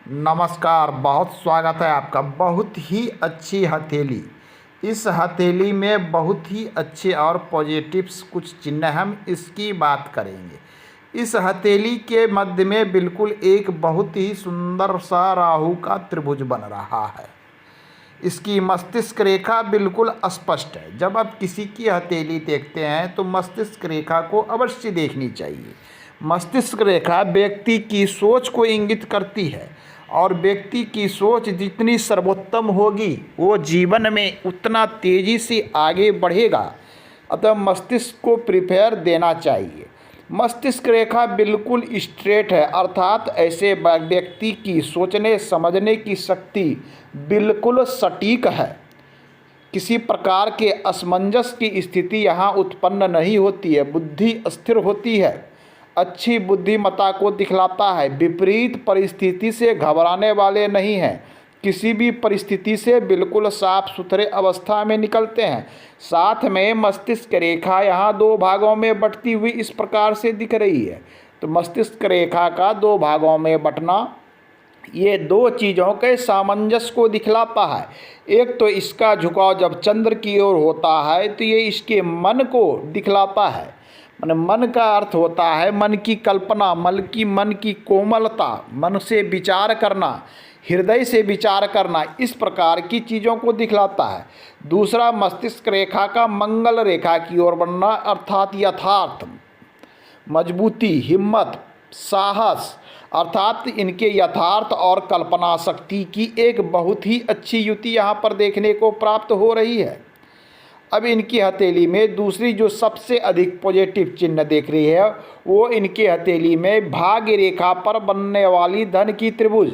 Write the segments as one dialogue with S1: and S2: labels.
S1: नमस्कार, बहुत स्वागत है आपका। बहुत ही अच्छी हथेली। इस हथेली में बहुत ही अच्छे और पॉजिटिव्स कुछ चिन्ह हम इसकी बात करेंगे। इस हथेली के मध्य में बिल्कुल एक बहुत ही सुंदर सा राहु का त्रिभुज बन रहा है। इसकी मस्तिष्क रेखा बिल्कुल स्पष्ट है। जब आप किसी की हथेली देखते हैं तो मस्तिष्क रेखा को अवश्य देखनी चाहिए। मस्तिष्क रेखा व्यक्ति की सोच को इंगित करती है और व्यक्ति की सोच जितनी सर्वोत्तम होगी वो जीवन में उतना तेज़ी से आगे बढ़ेगा। अतः मस्तिष्क को प्रिफेयर देना चाहिए। मस्तिष्क रेखा बिल्कुल स्ट्रेट है, अर्थात ऐसे व्यक्ति की सोचने समझने की शक्ति बिल्कुल सटीक है। किसी प्रकार के असमंजस की स्थिति यहाँ उत्पन्न नहीं होती है। बुद्धि स्थिर होती है, अच्छी बुद्धिमत्ता को दिखलाता है। विपरीत परिस्थिति से घबराने वाले नहीं हैं, किसी भी परिस्थिति से बिल्कुल साफ सुथरे अवस्था में निकलते हैं। साथ में मस्तिष्क रेखा यहाँ दो भागों में बंटती हुई इस प्रकार से दिख रही है। तो मस्तिष्क रेखा का दो भागों में बंटना ये दो चीज़ों के सामंजस्य को दिखलाता है। एक तो इसका झुकाव जब चंद्र की ओर होता है तो ये इसके मन को दिखलाता है। मन का अर्थ होता है मन की कल्पना, मन की कोमलता, मन से विचार करना, हृदय से विचार करना, इस प्रकार की चीज़ों को दिखलाता है। दूसरा मस्तिष्क रेखा का मंगल रेखा की ओर बढ़ना, अर्थात यथार्थ, मजबूती, हिम्मत, साहस, अर्थात इनके यथार्थ और कल्पना शक्ति की एक बहुत ही अच्छी युति यहाँ पर देखने को प्राप्त हो रही है। अब इनकी हथेली में दूसरी जो सबसे अधिक पॉजिटिव चिन्ह देख रही है वो इनके हथेली में भाग्य रेखा पर बनने वाली धन की त्रिभुज।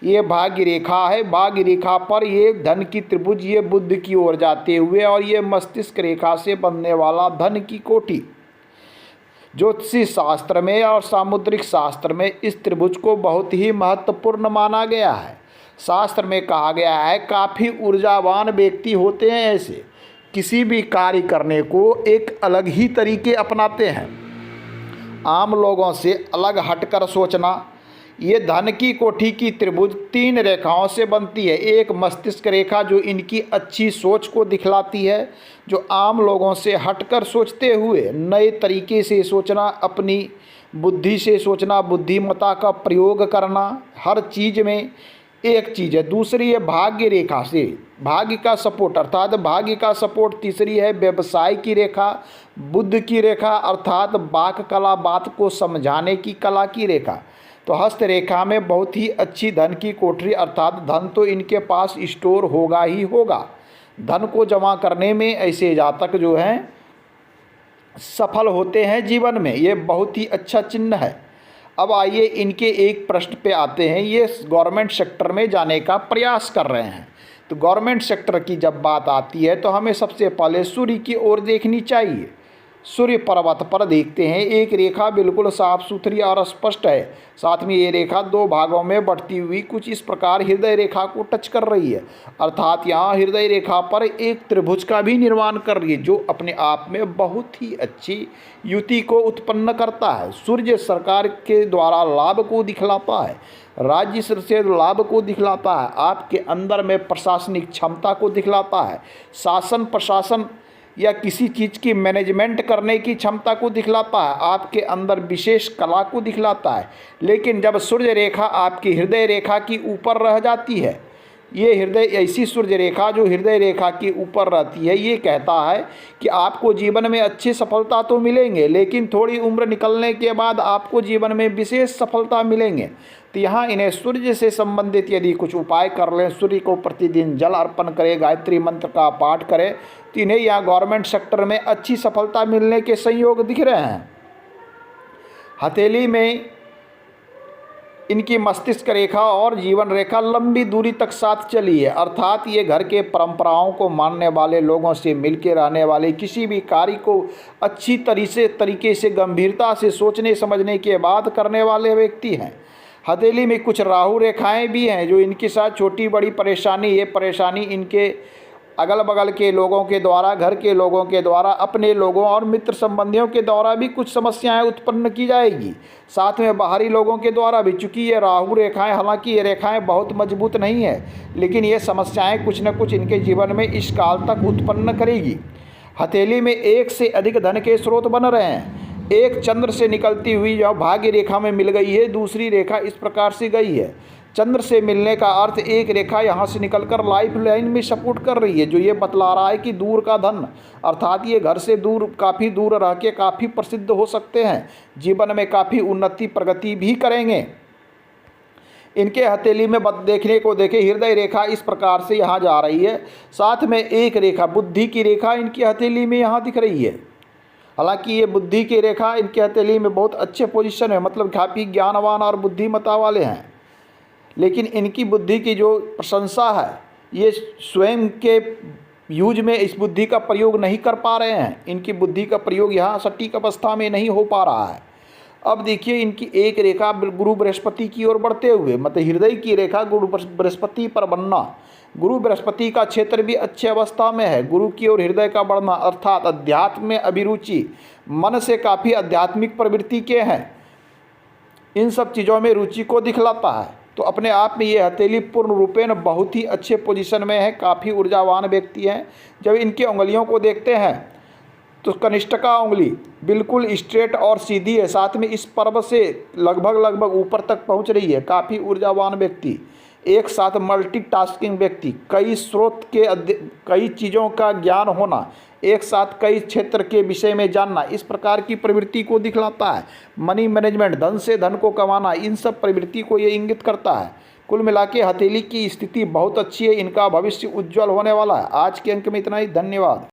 S1: ये भाग्य रेखा है। भाग्य रेखा पर ये धन की त्रिभुज ये बुद्ध की ओर जाते हुए और ये मस्तिष्क रेखा से बनने वाला धन की कोठी। ज्योतिषी शास्त्र में और सामुद्रिक शास्त्र में इस त्रिभुज को बहुत ही महत्वपूर्ण माना गया है। शास्त्र में कहा गया है काफ़ी ऊर्जावान व्यक्ति होते हैं ऐसे, किसी भी कार्य करने को एक अलग ही तरीके अपनाते हैं, आम लोगों से अलग हटकर सोचना। ये धन की कोठी की त्रिभुज तीन रेखाओं से बनती है। एक मस्तिष्क रेखा जो इनकी अच्छी सोच को दिखलाती है, जो आम लोगों से हटकर सोचते हुए नए तरीके से सोचना, अपनी बुद्धि से सोचना, बुद्धिमत्ता का प्रयोग करना हर चीज़ में, एक चीज़ है। दूसरी है भाग्य रेखा से भाग्य का सपोर्ट, अर्थात भाग्य का सपोर्ट। तीसरी है व्यवसाय की रेखा, बुद्ध की रेखा, अर्थात वाक कला, बात को समझाने की कला की रेखा। तो हस्त रेखा में बहुत ही अच्छी धन की कोठरी, अर्थात धन तो इनके पास स्टोर होगा ही होगा। धन को जमा करने में ऐसे जातक जो हैं सफल होते हैं जीवन में, ये बहुत ही अच्छा चिन्ह है। अब आइए इनके एक प्रश्न पे आते हैं। ये गवर्नमेंट सेक्टर में जाने का प्रयास कर रहे हैं। तो गवर्नमेंट सेक्टर की जब बात आती है तो हमें सबसे पहले सूर्य की ओर देखनी चाहिए। सूर्य पर्वत पर देखते हैं, एक रेखा बिल्कुल साफ सुथरी और स्पष्ट है। साथ में ये रेखा दो भागों में बढ़ती हुई कुछ इस प्रकार हृदय रेखा को टच कर रही है, अर्थात यहाँ हृदय रेखा पर एक त्रिभुज का भी निर्माण कर रही है, जो अपने आप में बहुत ही अच्छी युति को उत्पन्न करता है। सूर्य सरकार के द्वारा लाभ को दिखलाता है, राज्य से लाभ को दिखलाता है, आपके अंदर में प्रशासनिक क्षमता को दिखलाता है, शासन प्रशासन या किसी चीज़ की मैनेजमेंट करने की क्षमता को दिखलाता है, आपके अंदर विशेष कला को दिखलाता है। लेकिन जब सूर्य रेखा आपकी हृदय रेखा की ऊपर रह जाती है, ये हृदय ऐसी सूर्य रेखा जो हृदय रेखा के ऊपर रहती है, ये कहता है कि आपको जीवन में अच्छी सफलता तो मिलेंगे, लेकिन थोड़ी उम्र निकलने के बाद आपको जीवन में विशेष सफलता मिलेंगे। तो यहाँ इन्हें सूर्य से संबंधित यदि कुछ उपाय कर लें, सूर्य को प्रतिदिन जल अर्पण करें, गायत्री मंत्र का पाठ करें, तो इन्हें यहाँ गवर्नमेंट सेक्टर में अच्छी सफलता मिलने के संयोग दिख रहे हैं। हथेली में इनकी मस्तिष्क रेखा और जीवन रेखा लंबी दूरी तक साथ चली है, अर्थात ये घर के परंपराओं को मानने वाले, लोगों से मिलकर रहने वाले, किसी भी कार्य को अच्छी तरीके से गंभीरता से सोचने समझने के बाद करने वाले व्यक्ति हैं। हथेली में कुछ राहु रेखाएं भी हैं जो इनके साथ छोटी बड़ी परेशानी, ये परेशानी इनके अगल बगल के लोगों के द्वारा, घर के लोगों के द्वारा, अपने लोगों और मित्र संबंधियों के द्वारा भी कुछ समस्याएं उत्पन्न की जाएगी। साथ में बाहरी लोगों के द्वारा भी, चूँकि ये राहु रेखाएं, हालांकि ये रेखाएं बहुत मजबूत नहीं है, लेकिन ये समस्याएं कुछ न कुछ इनके जीवन में इस काल तक उत्पन्न करेगी। हथेली में एक से अधिक धन के स्रोत बन रहे हैं। एक चंद्र से निकलती हुई जो भाग्य रेखा में मिल गई है, दूसरी रेखा इस प्रकार से गई है। चंद्र से मिलने का अर्थ एक रेखा यहाँ से निकलकर लाइफ लाइन में सपोर्ट कर रही है, जो ये बतला रहा है कि दूर का धन, अर्थात ये घर से दूर, काफ़ी दूर रह के काफ़ी प्रसिद्ध हो सकते हैं, जीवन में काफ़ी उन्नति प्रगति भी करेंगे। इनके हथेली में देखने को देखे हृदय रेखा इस प्रकार से यहाँ जा रही है। साथ में एक रेखा, बुद्धि की रेखा इनकी हथेली में यहाँ दिख रही है। हालांकि ये बुद्धि की रेखा इनके हथेली में बहुत अच्छे पोजीशन है, मतलब काफ़ी ज्ञानवान और बुद्धिमत्ता वाले हैं, लेकिन इनकी बुद्धि की जो प्रशंसा है, ये स्वयं के यूज में इस बुद्धि का प्रयोग नहीं कर पा रहे हैं। इनकी बुद्धि का प्रयोग यहाँ सटीक अवस्था में नहीं हो पा रहा है। अब देखिए इनकी एक रेखा गुरु बृहस्पति की ओर बढ़ते हुए, मतलब हृदय की रेखा गुरु बृहस्पति पर बनना, गुरु बृहस्पति का क्षेत्र भी अच्छी अवस्था में है। गुरु की ओर हृदय का बढ़ना अर्थात अध्यात्म में अभिरुचि, मन से काफ़ी आध्यात्मिक प्रवृत्ति के हैं, इन सब चीज़ों में रुचि को दिखलाता है। तो अपने आप में ये हथेली पूर्ण रूपेण बहुत ही अच्छे पोजीशन में है, काफ़ी ऊर्जावान व्यक्ति हैं। जब इनकी उंगलियों को देखते हैं तो कनिष्ठिका उंगली बिल्कुल स्ट्रेट और सीधी है, साथ में इस पर्व से लगभग ऊपर तक पहुंच रही है। काफ़ी ऊर्जावान व्यक्ति, एक साथ मल्टीटास्किंग व्यक्ति, कई स्रोत के कई चीज़ों का ज्ञान होना, एक साथ कई क्षेत्र के विषय में जानना, इस प्रकार की प्रवृत्ति को दिखलाता है। मनी मैनेजमेंट, धन से धन को कमाना, इन सब प्रवृत्ति को ये इंगित करता है। कुल मिला के हथेली की स्थिति बहुत अच्छी है, इनका भविष्य उज्जवल होने वाला है। आज के अंक में इतना ही, धन्यवाद।